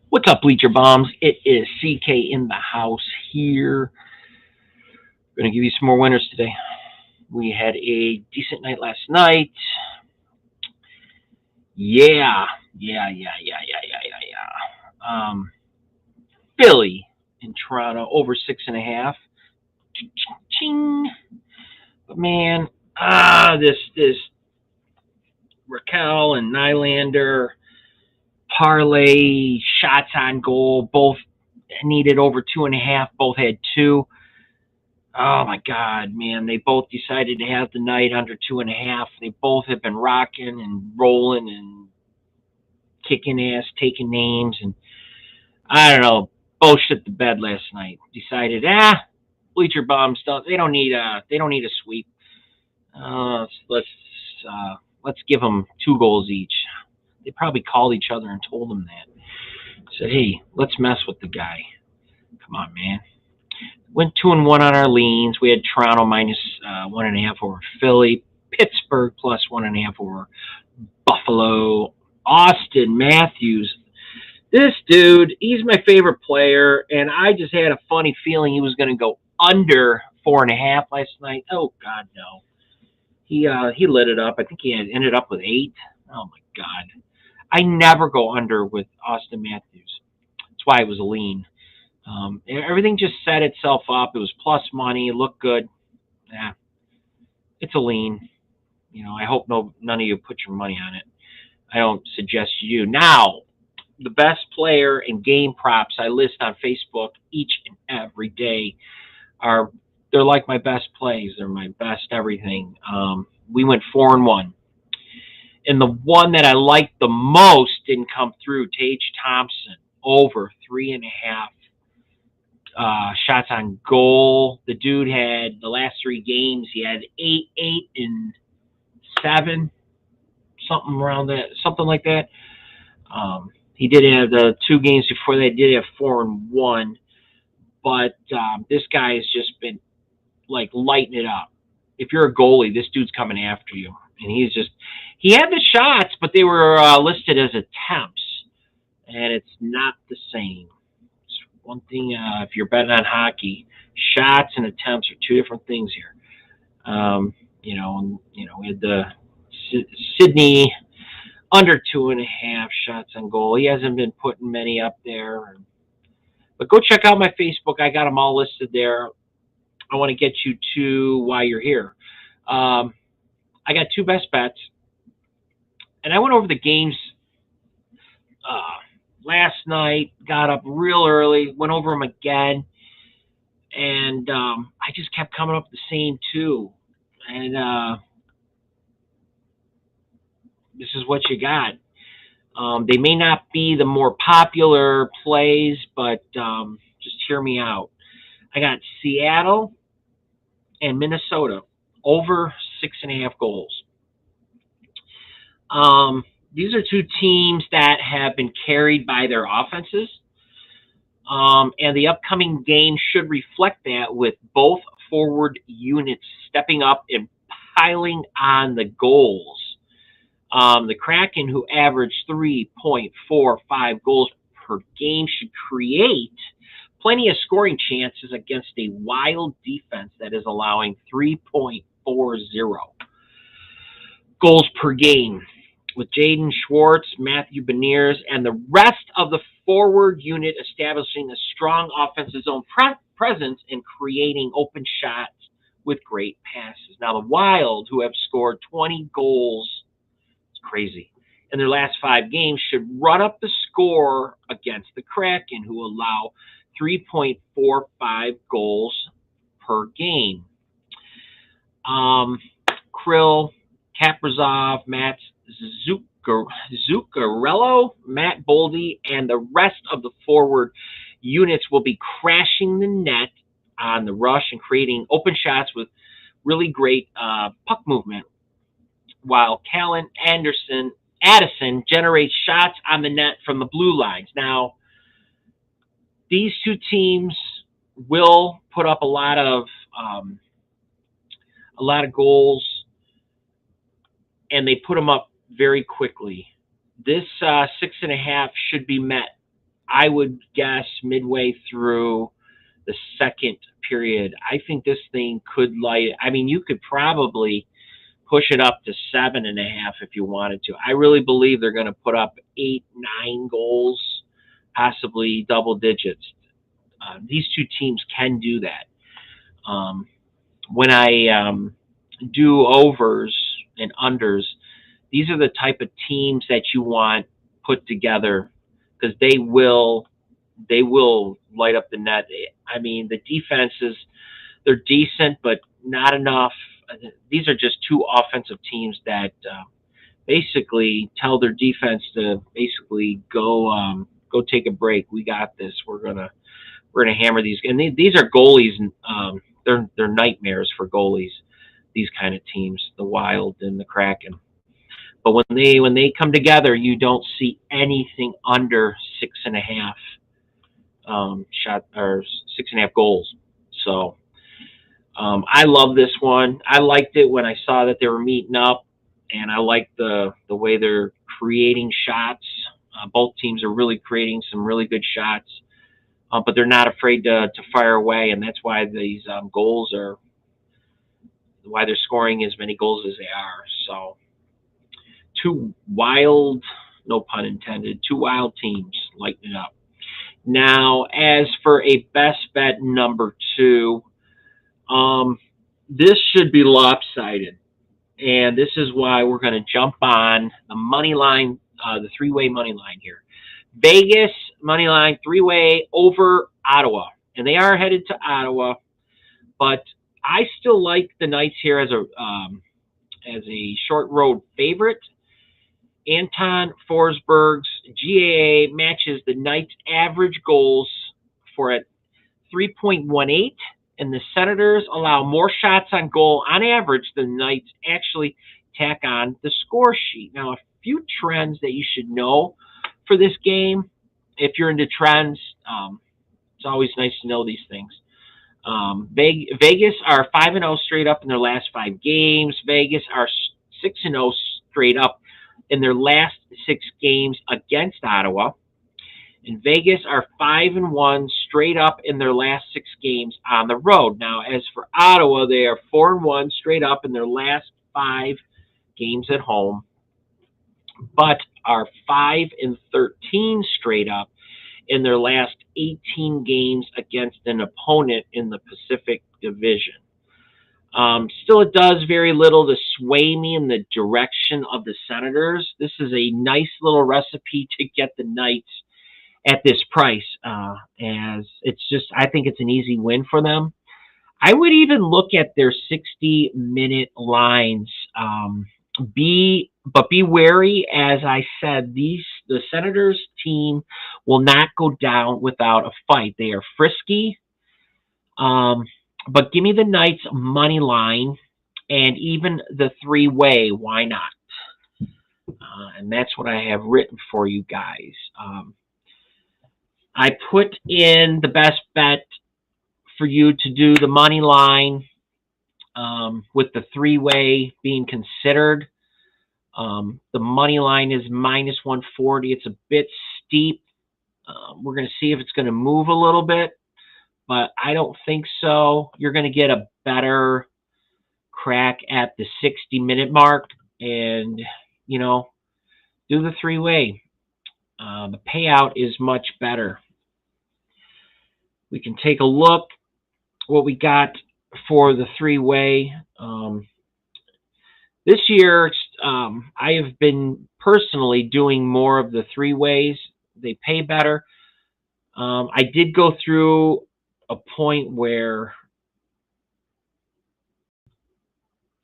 What's up, Bleacher Bombs? It is CK in the house here. Going to give you some more winners today. We had a decent night last night. Yeah. Philly in Toronto over 6.5. Ching. But man, this Raquel and Nylander parlay shots on goal. Both needed over 2.5. Both had two. Oh my God, man! They both decided to have the night under 2.5. They both have been rocking and rolling and kicking ass, taking names, and I don't know. Both shit the bed last night. Decided, bleacher bombs don't need a sweep. Let's let's give them 2 goals each. They probably called each other and told them that. Said, hey, let's mess with the guy. Come on, man. Went 2-1 on our leans. We had Toronto minus 1.5 over Philly, Pittsburgh plus 1.5 over Buffalo, Austin Matthews. This dude, he's my favorite player, and I just had a funny feeling he was going to go under 4.5 last night. Oh God, no! He lit it up. I think he had ended up with 8. Oh my God! I never go under with Austin Matthews. That's why it was a lean. Everything just set itself up. It was plus money. It looked good. Yeah, it's a lean. I hope none of you put your money on it. I don't suggest you. Now, the best player and game props I list on Facebook each and every day they're like my best plays. They're my best everything. We went 4-1. And the one that I liked the most didn't come through. Tage Thompson over 3.5 shots on goal. The dude had the last 3 games. He had 8, 8, and 7, something like that. He did have the 2 games before that. Did have 4-1, but this guy has just been like lighting it up. If you're a goalie, this dude's coming after you, and he had the shots, but they were listed as attempts, and it's not the same. It's one thing if you're betting on hockey, shots and attempts are 2 different things here. We had the Sydney under 2.5 shots on goal. He hasn't been putting many up there. But go check out my Facebook. I got them all listed there. I want to get you to why you're here. I got 2 best bets. And I went over the games last night, got up real early, went over them again. And I just kept coming up with the same 2. And this is what you got. They may not be the more popular plays, but just hear me out. I got Seattle and Minnesota over 6.5 goals. These are 2 teams that have been carried by their offenses. And the upcoming game should reflect that, with both forward units stepping up and piling on the goals. The Kraken, who average 3.45 goals per game, should create plenty of scoring chances against a Wild defense that is allowing 3.40 goals per game. With Jaden Schwartz, Matthew Beniers, and the rest of the forward unit establishing a strong offensive zone presence and creating open shots with great passes. Now, the Wild, who have scored 20 goals, it's crazy, in their last 5 games, should run up the score against the Kraken, who allow 3.45 goals per game. Krill, Kaprizov, Matt Zuccarello, Matt Boldy, and the rest of the forward units will be crashing the net on the rush and creating open shots with really great puck movement, while Callan Addison generates shots on the net from the blue lines. Now, these 2 teams will put up a lot of goals, and they put them up very quickly. This 6.5 should be met I would guess midway through the second period, I think this thing could light. I mean, you could probably push it up to 7.5 if you wanted to. I really believe they're going to put up 8, 9 goals, possibly double digits. These two teams can do that. When I do overs and unders, these are the type of teams that you want put together because they will light up the net. I mean, the defenses, they're decent, but not enough. These are just two offensive teams that basically tell their defense to basically go take a break. We got this. We're gonna hammer these. And these are goalies. They're nightmares for goalies. These kind of teams, the Wild and the Kraken. But when they come together, you don't see anything under 6.5 shot or 6.5 goals. So I love this one. I liked it when I saw that they were meeting up, and I like the way they're creating shots. Both teams are really creating some really good shots, but they're not afraid to fire away, and that's why these goals are why they're scoring as many goals as they are. So two wild, no pun intended, two wild teams lighting it up. Now, as for a best bet number 2, this should be lopsided. And this is why we're going to jump on the money line, the 3-way money line here. Vegas money line 3-way over Ottawa. And they are headed to Ottawa, but I still like the Knights here as a short road favorite. Anton Forsberg's GAA matches the Knights' average goals for at 3.18, and the Senators allow more shots on goal on average than the Knights actually tack on the score sheet. Now, a few trends that you should know for this game. If you're into trends, it's always nice to know these things. Vegas are 5-0 straight up in their last 5 games. Vegas are 6-0 straight up in their last 6 games against Ottawa. And Vegas are 5-1 straight up in their last 6 games on the road. Now, as for Ottawa, they are 4-1 straight up in their last 5 games at home, but are 5-13 straight up in their last 18 games against an opponent in the Pacific Division. Still, it does very little to sway me in the direction of the Senators. This is a nice little recipe to get the Knights at this price, as I think it's an easy win for them. I would even look at their 60-minute lines. But be wary, as I said, the Senators team will not go down without a fight. They are frisky, but give me the Knights money line and even the 3-way. Why not? And that's what I have written for you guys. I put in the best bet for you to do the money line with the 3-way being considered. The money line is -140. It's a bit steep. We're going to see if it's going to move a little bit, but I don't think so. You're going to get a better crack at the 60-minute mark and, do the 3-way. The payout is much better. We can take a look what we got for the 3-way. This year, I have been personally doing more of the 3-ways. They pay better. I did go through a point where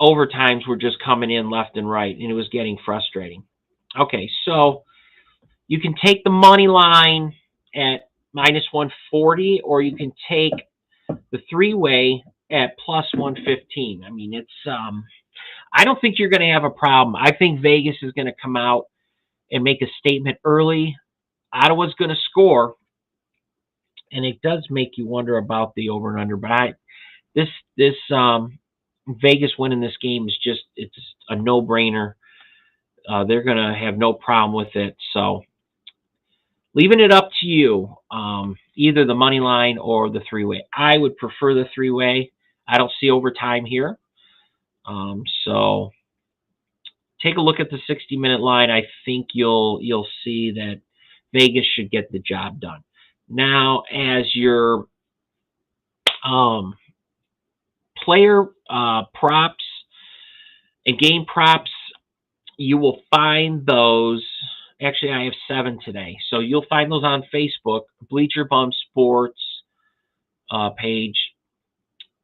overtimes were just coming in left and right, and it was getting frustrating. Okay, so you can take the money line at -140, or you can take the 3-way at +115. I mean, it's I don't think you're going to have a problem. I think Vegas is going to come out and make a statement early. Ottawa's going to score, and it does make you wonder about the over and under. But this Vegas winning this game is it's a no-brainer. They're going to have no problem with it. So leaving it up to you, either the money line or the three-way. I would prefer the three-way. I don't see overtime here. So take a look at the 60-minute line. I think you'll see that Vegas should get the job done. Now, as your player props and game props, you will find those. Actually, I have 7 today. So you'll find those on Facebook, Bleacher Bum Sports page.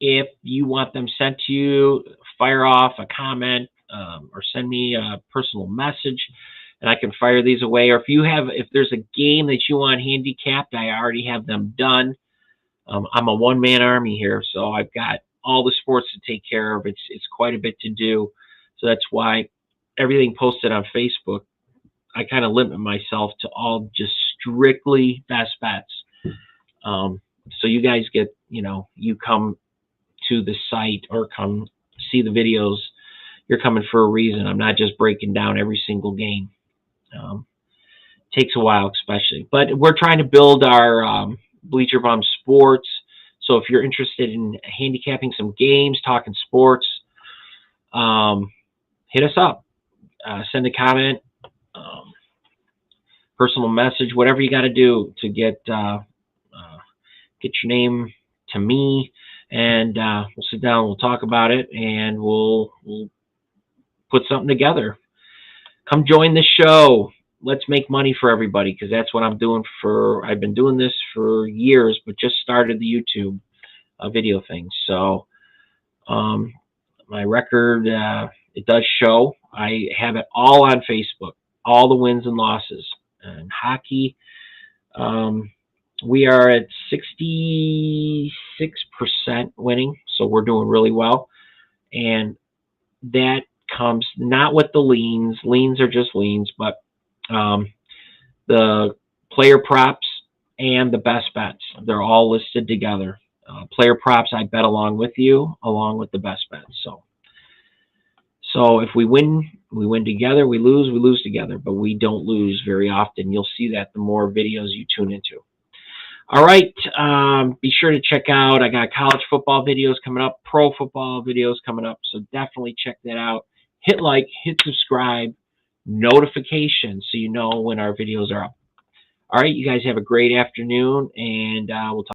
If you want them sent to you, fire off a comment or send me a personal message, and I can fire these away. Or if there's a game that you want handicapped, I already have them done. I'm a one-man army here, so I've got all the sports to take care of. It's quite a bit to do, so that's why everything posted on Facebook, I kind of limit myself to all just strictly best bets. So you guys get, you come to the site or come see the videos, you're coming for a reason. I'm not just breaking down every single game. Takes a while, especially. But we're trying to build our Bleacher Bum Sports. So if you're interested in handicapping some games, talking sports, hit us up. Send a comment, personal message, whatever you got to do to get your name to me, and we'll sit down, we'll talk about it, and we'll put something together. Come join the show. Let's make money for everybody, because that's what I'm doing I've been doing this for years, but just started the YouTube video thing. So my record, it does show. I have it all on Facebook, all the wins and losses. And hockey, we are at 66% winning, so we're doing really well. And that comes not with the leans. Leans are just leans, but the player props and the best bets, they're all listed together. Player props, I bet along with you, along with the best bets. So if we win together. We lose together, but we don't lose very often. You'll see that the more videos you tune into. All right, be sure to check out, I got college football videos coming up, pro football videos coming up, so definitely check that out. Hit like, hit subscribe, notifications so you know when our videos are up. All right, you guys have a great afternoon, and we'll talk.